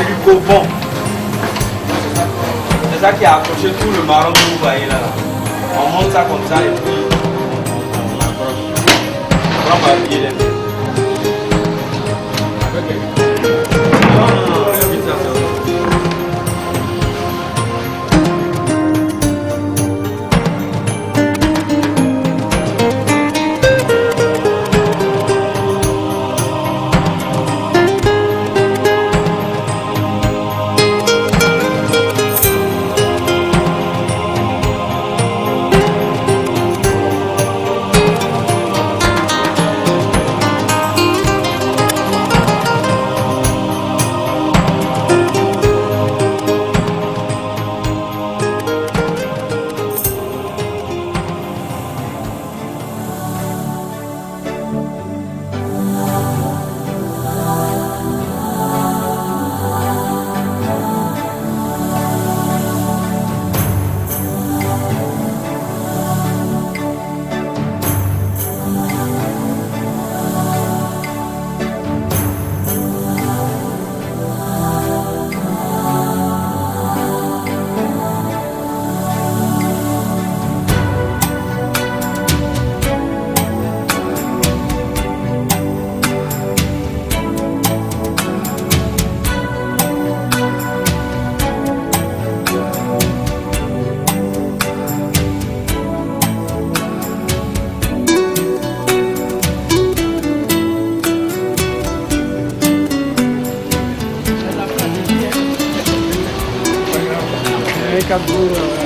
Lucovon. C'est ça qui a accroché tout le marron que vous voyez là. On monte ça comme ça et puis on accroche. On va habiller les mains. Non, vite ça.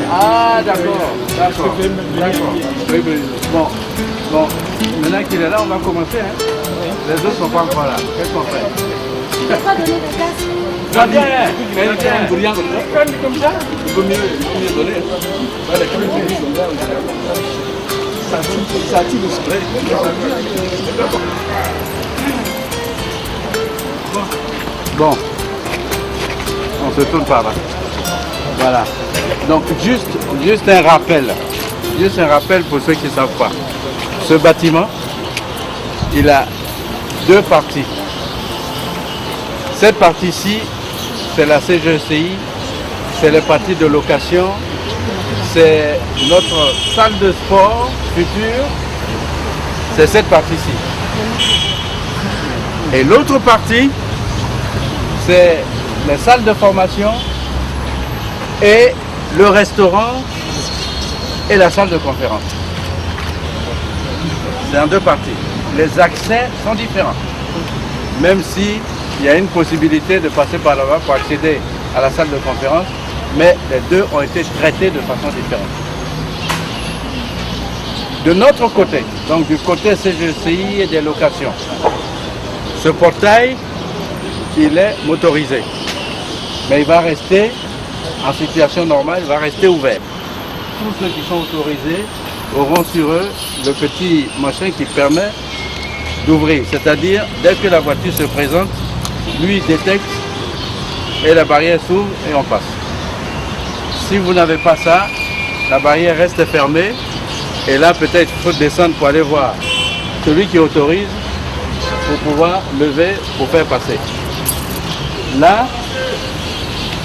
Ah d'accord, d'accord. Bon, maintenant qu'il est là, on va commencer. Hein. Les autres ne sont pas encore là. Qu'est-ce qu'on fait? Tu ne peux pas donner de casse. Ça vient, un brillant comme ça. Il faut mieux donner. Ça attire le spray. Bon, on se tourne par là. Voilà. Donc juste un rappel. Juste un rappel pour ceux qui ne savent pas. Ce bâtiment, il a deux parties. Cette partie-ci, c'est la CGCI, c'est les parties de location, c'est notre salle de sport future, c'est cette partie-ci. Et l'autre partie, c'est les salles de formation et le restaurant et la salle de conférence. C'est en deux parties. Les accès sont différents. Même si il y a une possibilité de passer par là-bas pour accéder à la salle de conférence, mais les deux ont été traités de façon différente. De notre côté, donc du côté CGCI et des locations, ce portail, il est motorisé. Mais il va rester en situation normale, il va rester ouvert. Tous ceux qui sont autorisés auront sur eux le petit machin qui permet d'ouvrir. C'est-à-dire, dès que la voiture se présente, lui il détecte et la barrière s'ouvre et on passe. Si vous n'avez pas ça, la barrière reste fermée et là peut-être il faut descendre pour aller voir celui qui autorise pour pouvoir lever pour faire passer. Là,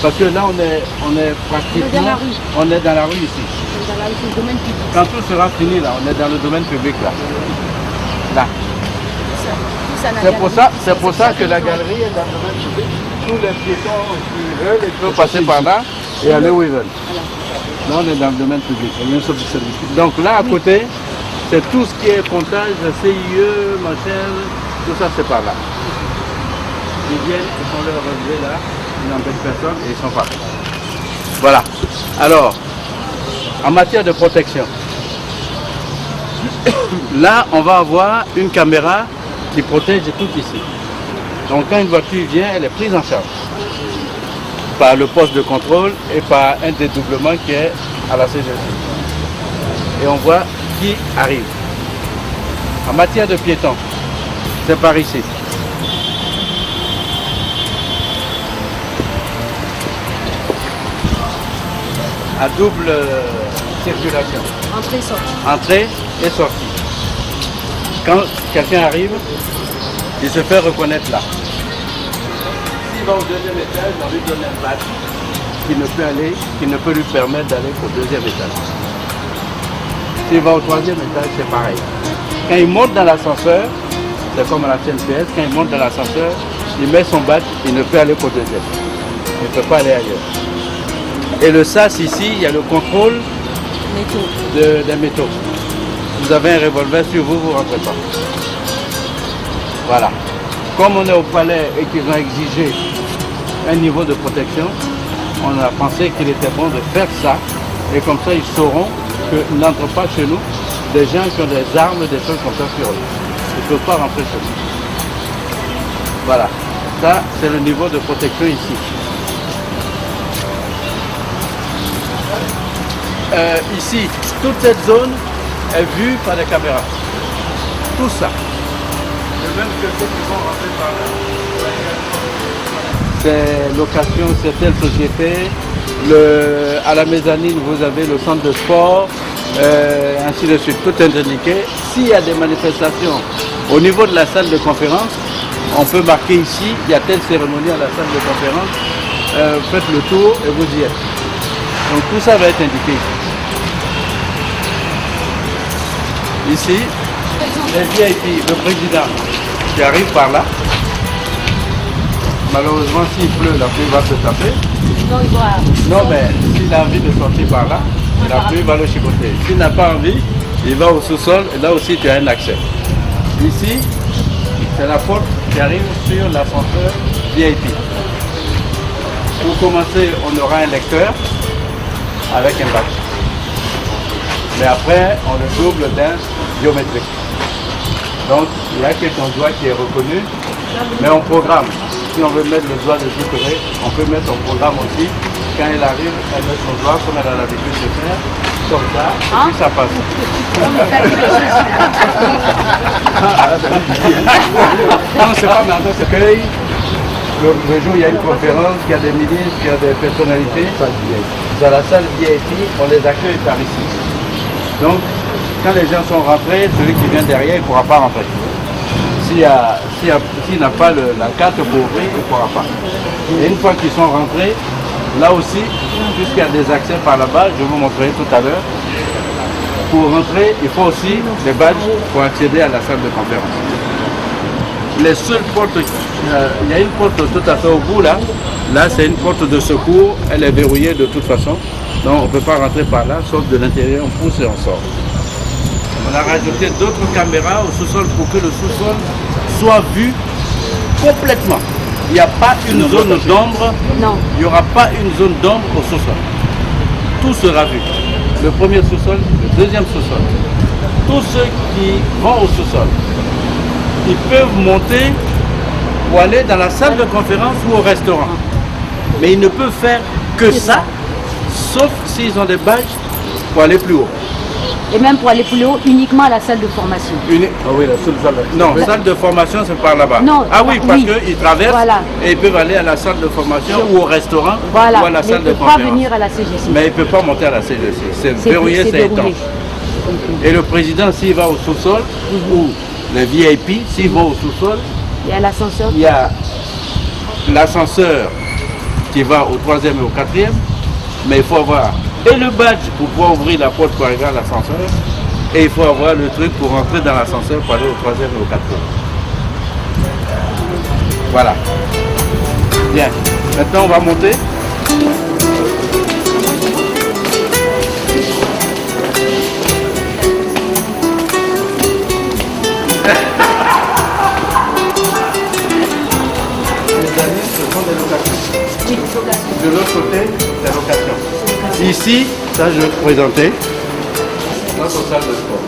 parce que là on est pratiquement, on est dans la rue ici. Dans la rue, c'est le domaine public. Quand tout sera fini là, on est dans le domaine public là. Là. C'est pour ça que la galerie est dans le domaine public. Tous les piétons qui veulent, ils peuvent passer par là et aller où ils veulent. Là, on est dans le domaine public. Donc là, à côté, c'est tout ce qui est comptage, CIE, machin, tout ça, c'est par là. Ils viennent, ils font leur relevé là, ils n'embêtent personne et ils sont partis. Voilà. Alors, en matière de protection, là, on va avoir une caméra qui protège tout ici. Donc quand une voiture vient, elle est prise en charge par le poste de contrôle et par un dédoublement qui est à la CGC. Et on voit qui arrive. En matière de piétons, c'est par ici. À double circulation. Entrée et sortie. Entrée et sortie. Quand quelqu'un arrive, il se fait reconnaître là. s'il va au deuxième étage, on lui donne un badge qui ne peut lui permettre d'aller au deuxième étage. S'il va au troisième étage, c'est pareil. Quand il monte dans l'ascenseur, c'est comme à la CNPS, quand il monte dans l'ascenseur, il met son badge, il ne peut aller qu'au deuxième. Il ne peut pas aller ailleurs. Et le SAS ici, il y a le contrôle des métaux. Vous avez un revolver sur vous, vous ne rentrez pas. Voilà. Comme on est au palais et qu'ils ont exigé un niveau de protection, on a pensé qu'il était bon de faire ça. Et comme ça, ils sauront qu'ils n'entrent pas chez nous des gens qui ont des armes, des choses comme ça sur eux. Ils ne peuvent pas rentrer chez nous. Voilà. Ça, c'est le niveau de protection ici. Ici, toute cette zone est vue par les caméras. Tout ça. Et même que ceux qui vont rentrer par là. C'est location, c'est telle société. À la mezzanine, vous avez le centre de sport, ainsi de suite. Tout est indiqué. S'il y a des manifestations au niveau de la salle de conférence, on peut marquer ici, il y a telle cérémonie à la salle de conférence, faites le tour et vous y êtes. Donc tout ça va être indiqué ici. Ici, les VIP, le président qui arrive par là. Malheureusement, s'il pleut, la pluie va se taper. Non, il doit... Non, mais s'il a envie de sortir par là, la pluie va le chicoter. S'il n'a pas envie, il va au sous-sol et là aussi tu as un accès. Ici, c'est la porte qui arrive sur l'ascenseur VIP. Pour commencer, on aura un lecteur avec un badge. Mais après, on le double d'un biométrique. Donc, il n'y a que ton doigt qui est reconnu, mais on programme. Si on veut mettre le doigt de sécurité, on peut mettre son programme aussi. Quand elle arrive, elle met son doigt comme elle a l'habitude de faire, comme ça, et puis ça passe. Non, c'est pas maintenant, c'est que le jour où il y a une conférence, qu'il y a des ministres, qu'il y a des personnalités, dans la salle VIP, on les accueille par ici. Donc, quand les gens sont rentrés, celui qui vient derrière, il ne pourra pas rentrer. S'il n'a pas la carte pour ouvrir, il ne pourra pas. Et une fois qu'ils sont rentrés, là aussi, puisqu'il y a des accès par là-bas, je vous montrerai tout à l'heure, pour rentrer, il faut aussi des badges pour accéder à la salle de conférence. Les seules portes, il y a une porte tout à fait au bout là, c'est une porte de secours, elle est verrouillée de toute façon, donc on ne peut pas rentrer par là, sauf de l'intérieur, on pousse et on sort. On a rajouté d'autres caméras au sous-sol pour que le sous-sol soit vu complètement. Il n'y a pas une zone d'ombre, il n'y aura pas une zone d'ombre au sous-sol. Tout sera vu. Le premier sous-sol, le deuxième sous-sol. Tous ceux qui vont au sous-sol, ils peuvent monter pour aller dans la salle de conférence ou au restaurant. Mais ils ne peuvent faire que ça, sauf s'ils ont des badges pour aller plus haut. Et même pour aller plus haut, uniquement à la salle de formation. Ah oui, la seule salle. Non, la salle de formation, c'est par là-bas. Ah oui, parce qu'ils traversent et ils peuvent aller à la salle de formation ou au restaurant ou à la salle de conférence. Ils ne peuvent pas venir à la CGC. Mais ils ne peuvent pas monter à la CGC. C'est verrouillé, c'est étanche. Et le président, s'il va au sous-sol, ou les VIP, s'ils vont au sous-sol, il y a l'ascenseur. Il y a l'ascenseur qui va au 3e et au 4e, mais il faut avoir et le badge pour pouvoir ouvrir la porte pour arriver à l'ascenseur, et il faut avoir le truc pour rentrer dans l'ascenseur pour aller au 3e et au 4e. Voilà. Bien. Maintenant, on va monter. Ce sont des locations. De l'autre côté, des locations. Ici, ça je vais te présenter notre salle de sport.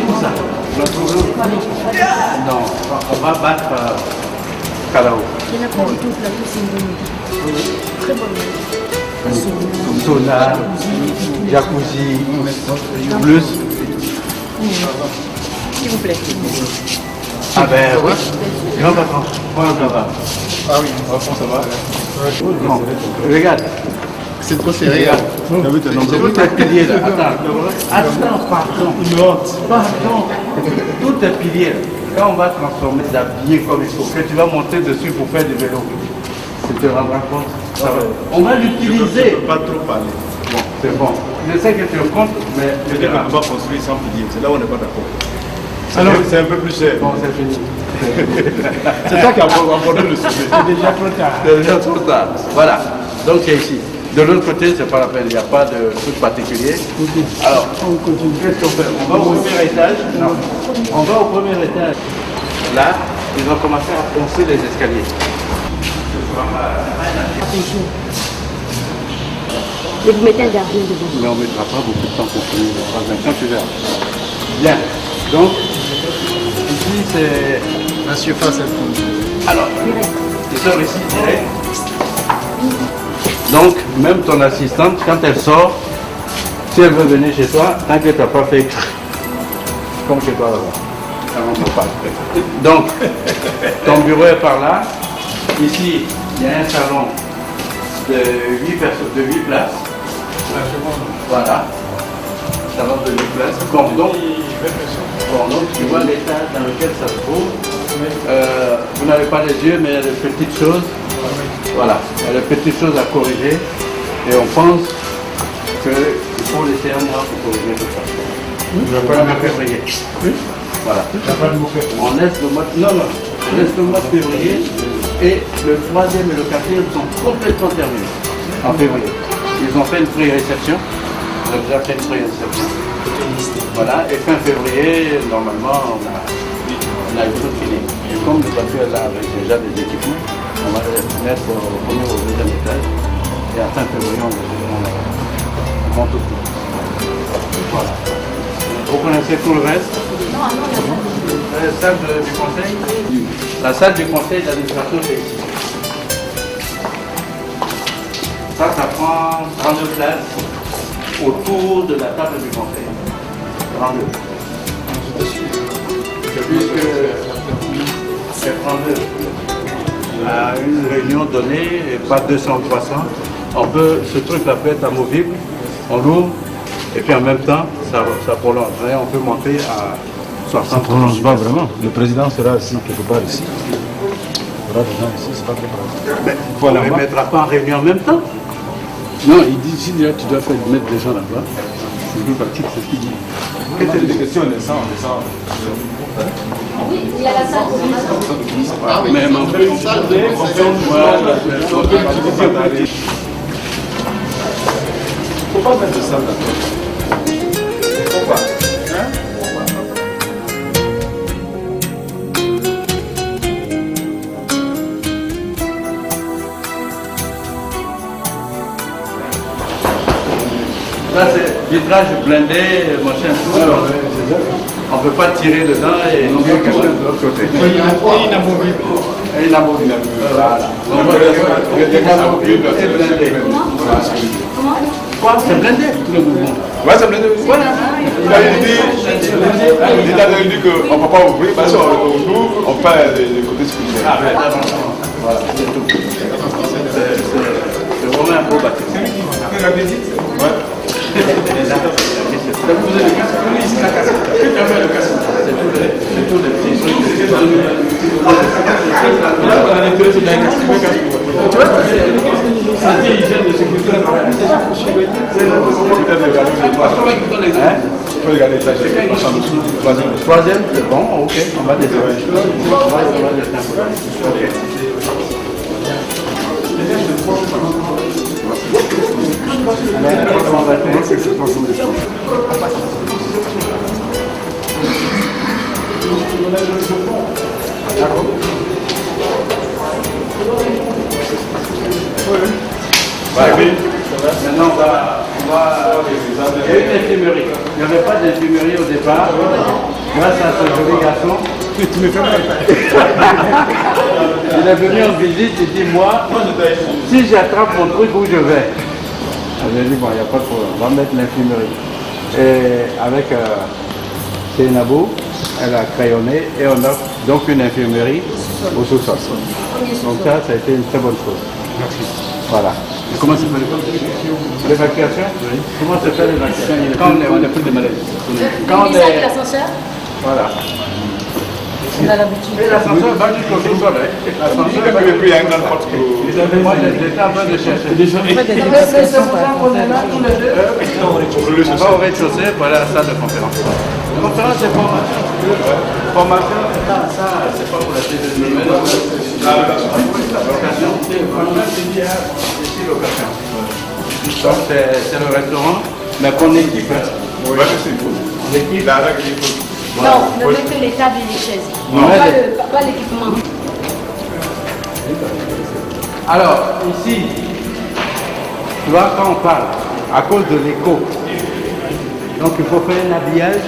Où ça? Non, on va battre Kalao. Il n'y en a pas du tout, là, c'est une bonne idée. Très bonne idée. Sauna, jacuzzi, plus. S'il vous plaît. Ah ben oui. Grand patron, prends un là-bas. Ah oui, ça va. Non, regarde. C'est trop serré. Tout est pilier là. Attends, pardon. Pardon. Tout est pilier là. quand on va transformer de la bien comme il faut, que tu vas monter dessus pour faire du vélo, tu te rendras compte. Ça va. On va Je ne l'utiliser. peux pas trop parler. Bon, c'est bon. Je sais que tu le comptes, mais Peut-être qu'on va construire sans dire. C'est là où on n'est pas d'accord. Alors, C'est un peu plus cher. bon, c'est fini. C'est ça qui a abordé le sujet. C'est déjà trop tard. C'est déjà trop tard. Voilà. Donc c'est ici. De l'autre côté, c'est pas la peine. Il n'y a pas de truc particulier. Alors, On continue. qu'est-ce qu'on fait? On va au premier étage. Non. On va au premier étage. Là, ils vont commencer à poncer les escaliers. Attention. Et vous mettez un gardien devant. Mais on ne mettra pas beaucoup de temps pour finir le troisième. Quand tu verras. Bien. Donc, ici, c'est... La surface est fondue. Alors, tu sors ici direct. Donc, même ton assistante, quand elle sort, si elle veut venir chez toi, tant que tu n'as pas fait comme chez toi là-bas. Ça rentre pas. Donc, ton bureau est par là. Ici, il y a un salon de 8 personnes, de 8 places. Voilà. Salon de 8 places. Bon, donc tu vois l'état dans lequel ça se trouve. Vous n'avez pas les yeux, mais il y a des petites choses. Voilà, il y a des petites choses à corriger. Et on pense qu'il faut laisser un mois pour corriger tout ça. Le 1er février. Voilà. On laisse le mois de... Non, non. On laisse le mois de février. Et le 3e et le 4e sont complètement terminés en février. Ils ont fait une pré-réception. On a déjà fait une pré-réception. Voilà, et fin février, normalement, on a tout fini. Et comme le bateau est là avec déjà des équipements, on va les mettre au premier ou au deuxième étage. Et à fin février, on monte tout. Voilà. Vous connaissez tout le reste? La salle du conseil? La salle du conseil d'administration, c'est ici. Ça prend 32 places autour de la table du conseil. 32. Puisque c'est 32. À une réunion donnée, et pas 200 ou 300, ce truc-là peut être amovible, on l'ouvre, et puis en même temps, ça prolonge. Et on peut monter à 60. Ça ne prolonge pas vraiment. Le président sera assis quelque part ici. Il y aura des gens ici, c'est pas très pratique. Mais on ne les mettra pas en réunion en même temps. Non, il dit ici déjà tu dois mettre des gens là-bas. C'est plus pratique, c'est ce qu'il dit. Des questions, on descend. Oui, il y a la salle. Ah oui, Mais on peut ça, on peut l'utiliser. faut pas mettre ça là. Pourquoi? Ça c'est vitrage blindé, machin, tout. On ne peut pas tirer dedans et on peut quelque chose de l'autre côté. Et inamovible. Voilà. Donc, inamovible et blindé. Quoi? C'est blindé tout le mouvement. Ouais, c'est blindé aussi. Voilà. Il avait dit qu'on ne peut pas ouvrir parce qu'on ouvre, on fait des côtés spirituels. Ah, ben, voilà, c'est tout. C'est vraiment un beau bâtiment. C'est la visite? Ouais. C'est tout le petit truc. Il faut regarder ça. Troisième, c'est bon, ok, on va descendre. Maintenant, on va... Il y a une infirmerie. Il n'y avait pas d'infirmerie au départ. Grâce à ce joli garçon. Tu me fais mal. Il est venu en visite, il dit, moi, si j'attrape mon truc, où je vais? J'ai dit, bon, il n'y a pas de problème, on va mettre l'infirmerie. Et avec Sénabou, elle a crayonné et on a donc une infirmerie au sous-sol. Donc ça a été une très bonne chose. Merci. Voilà. Et comment s'appelle l'évacuation? Oui. Comment se fait l'évacuation? Quand on n'a plus de maladies. Quand on est... l'ascenseur? Voilà. On a l'habitude. Et l'ascenseur va jusqu'au sous-sol. L'ascenseur, moi j'étais en train de chercher. C'est pour ça qu'on est là tous les deux. On va au rez-de-chaussée pour aller à la salle de conférence. Conférence, c'est formation. Formation, ça, c'est pas pour la télé de location, c'est vraiment ici location. Donc c'est le restaurant, mais qu'on équipe. Oui, c'est tout. L'équipe. Non, ne mettez les tables et les chaises. Non. Pas l'équipement. Alors, ici, tu vois, quand on parle, à cause de l'écho, donc il faut faire un habillage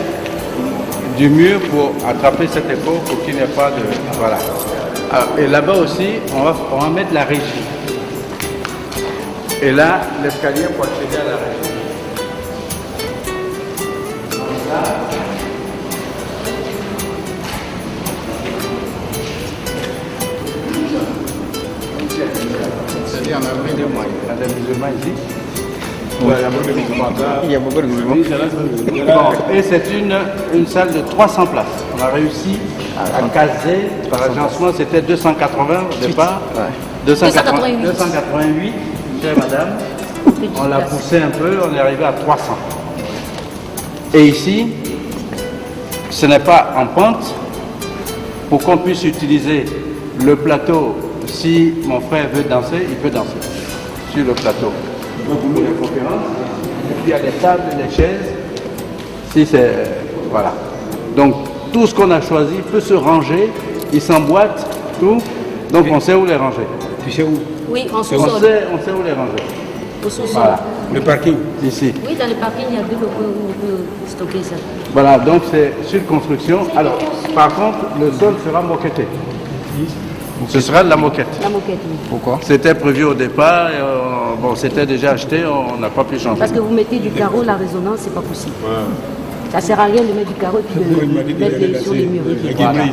du mur pour attraper cet écho pour qu'il n'y ait pas de... Voilà. Alors, et là-bas aussi, on va mettre la régie. Et là, l'escalier pour accéder à la régie. C'est-à-dire on a mis des moyens. Il y a des musulmans ici. Il y a beaucoup de musulmans. Bon, et c'est une salle de 300 places. On a réussi à caser, par agencement c'était 280 au départ. 288, chère madame. On l'a poussé un peu, on est arrivé à 300. Et ici, ce n'est pas en pente. Pour qu'on puisse utiliser le plateau, si mon frère veut danser, il peut danser sur le plateau. Pour les conférences. Et puis il y a les tables, les chaises. Si c'est... Voilà. Donc tout ce qu'on a choisi peut se ranger, il s'emboîte, tout. Donc on sait où les ranger. Tu sais où? Oui, en On sous-sol. sait où les ranger. Au sous-sol. Voilà. Le parking. Ici. Oui, dans le parking, il y a deux locaux où on peut stocker ça. Voilà, donc c'est sur construction. Alors, par contre, le sol sera moquetté. Ce sera de la moquette. La moquette, oui. Pourquoi? C'était prévu au départ, et bon, c'était déjà acheté, on n'a pas pu changer. Parce que vous mettez du carreau, la résonance, c'est pas possible. Ça ne sert à rien de mettre du carreau et puis de mettre sur les murs. Voilà.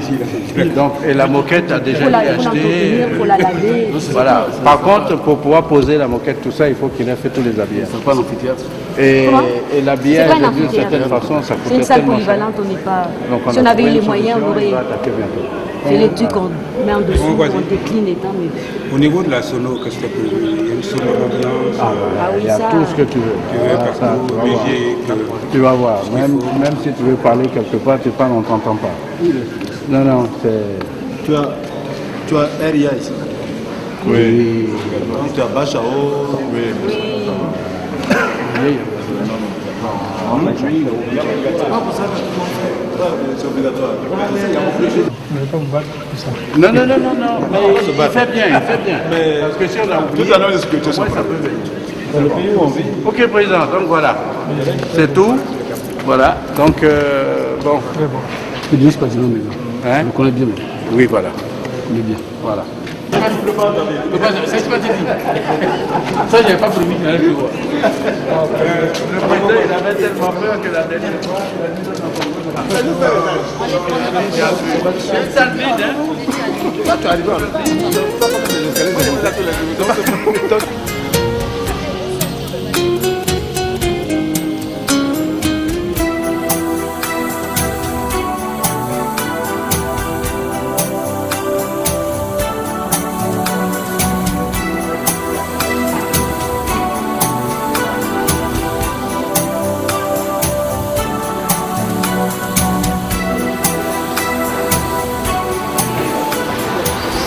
Donc, et la moquette a déjà Il faut été l'entretenir, achetée. il faut la laver. Voilà. Par contre, pour pouvoir poser la moquette, tout ça, il faut qu'il ait fait tous les habillages. C'est pas un amphithéâtre. Et C'est l'habillage, pas un d'une amphithéâtre. certaine façon, ça C'est une coûtait salle tellement cher. polyvalente, on n'est pas... Donc, Si on a avait eu trouvé les une moyens, on solution, il aurait va attaquer bientôt. fait les trucs, on met en dessous, Bon, vas-y. on décline et tant, mais... Au niveau de la sono, qu'est-ce que tu peux dire? Il y a une sono ambiance. Ah oui, Il y a ça... tout ce que tu veux. Voilà, parce ça, que tu vas voir. léger, Tu vas voir. Même si tu veux parler quelque part, tu parles, on ne t'entend pas. Non, non, c'est... Tu as RIA ici. Oui. Donc tu as Bachao. Oui. C'est obligatoire. Non, non, non, non, non. Mais il fait bien, il fait bien. Parce que si on a oublié, Tout à l'heure, les sécurités sont ouais, ça prêtes. peut venir. Dans le pays où on vit. Ok, président, donc voilà. C'est tout. Voilà. Donc, bon. C'est bien ce président maintenant. Hein? On le connaît bien. Oui, voilà. On est bien. Voilà. Ça, c'est pas dit. Ça, j'avais pas prévu qu'il allait le voir. Le président, il avait tellement peur que la dernière fois, il a dit c'est une salle vide, hein? Tu arrives à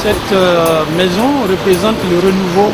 Cette maison représente le renouveau